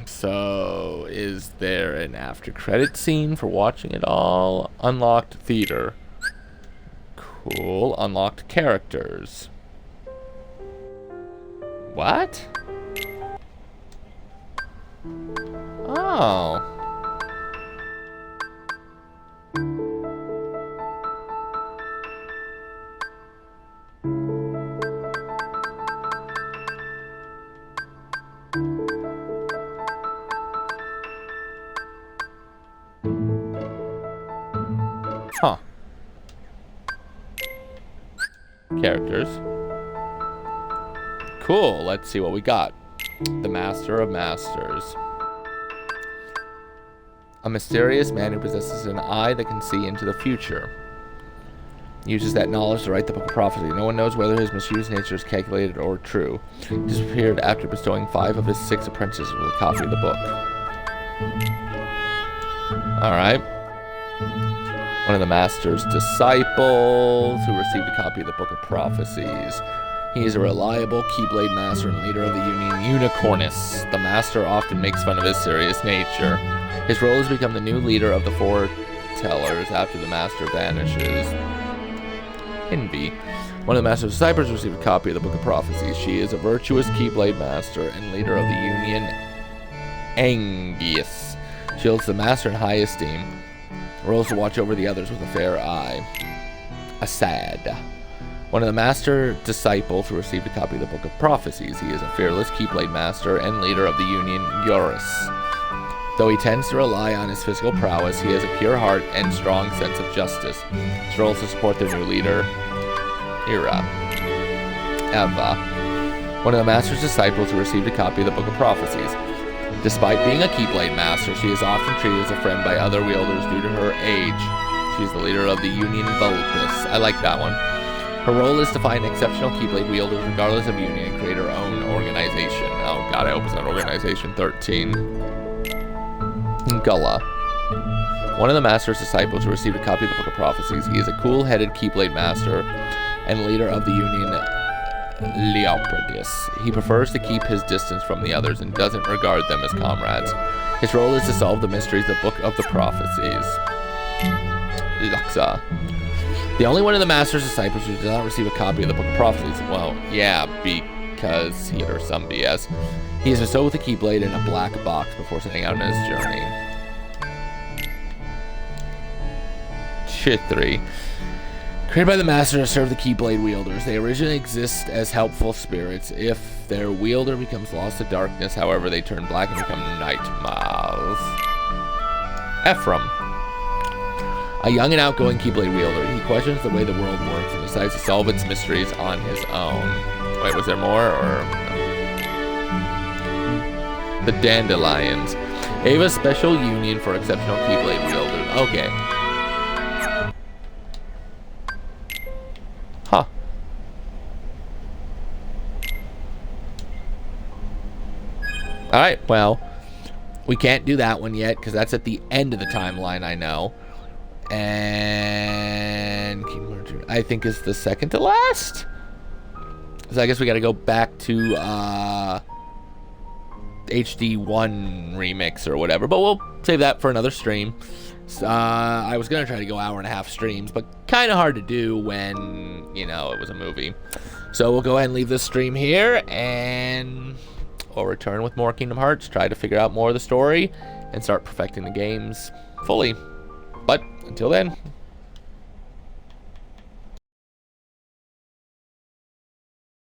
So, is there an after credit scene for watching it all? Unlocked theater. Cool. Unlocked characters. What? Oh. Huh. Characters. Cool. Let's see what we got. The Master of Masters. A mysterious man who possesses an eye that can see into the future. He uses that knowledge to write the Book of Prophecy. No one knows whether his mischievous nature is calculated or true. He disappeared after bestowing 5 of his 6 apprentices with a copy of the book. Alright. One of the Master's disciples who received a copy of the Book of Prophecies. He is a reliable Keyblade Master and leader of the Union Unicornis. The Master often makes fun of his serious nature. His role has become the new leader of the Foretellers after the Master vanishes. Envy. One of the Master's disciples received a copy of the Book of Prophecies. She is a virtuous Keyblade Master and leader of the Union Angius. She holds the Master in high esteem. Roles to watch over the others with a fair eye. Assad. One of the master disciples who received a copy of the Book of Prophecies. He is a fearless Keyblade master and leader of the Union, Eurus. Though he tends to rely on his physical prowess, he has a pure heart and strong sense of justice. His role is to support their new leader, Eva. One of the master's disciples who received a copy of the Book of Prophecies. Despite being a Keyblade master, she is often treated as a friend by other wielders due to her age. She is the leader of the Union Vulpus. I like that one. Her role is to find exceptional Keyblade wielders regardless of union and create her own organization. Oh god, I hope it's not Organization 13. Gullah. One of the master's disciples who received a copy of the Book of Prophecies. He is a cool-headed Keyblade master and leader of the Union Leopardus. He prefers to keep his distance from the others and doesn't regard them as comrades. His role is to solve the mysteries of the Book of the Prophecies. Luxa. The only one of the master's disciples who did not receive a copy of the Book of Prophecies. Well, yeah, because he or some BS. He is bestowed with a Keyblade in a black box before setting out on his journey. Chithri. Created by the Master to serve the Keyblade wielders. They originally exist as helpful spirits. If their wielder becomes lost to darkness, however, they turn black and become nightmares. Ephraim. A young and outgoing Keyblade wielder. He questions the way the world works and decides to solve its mysteries on his own. Wait, was there more? Or the Dandelions. Ava's special union for exceptional Keyblade wielders. Okay. Huh. Alright, well, we can't do that one yet because that's at the end of the timeline, I know. And I think is the second to last. So I guess we got to go back to HD1 remix or whatever, but we'll save that for another stream. I was gonna try to go hour-and-a-half streams, but kind of hard to do when, you know, it was a movie. So we'll go ahead and leave this stream here, and we'll return with more Kingdom Hearts, try to figure out more of the story, and start perfecting the games fully. But until then,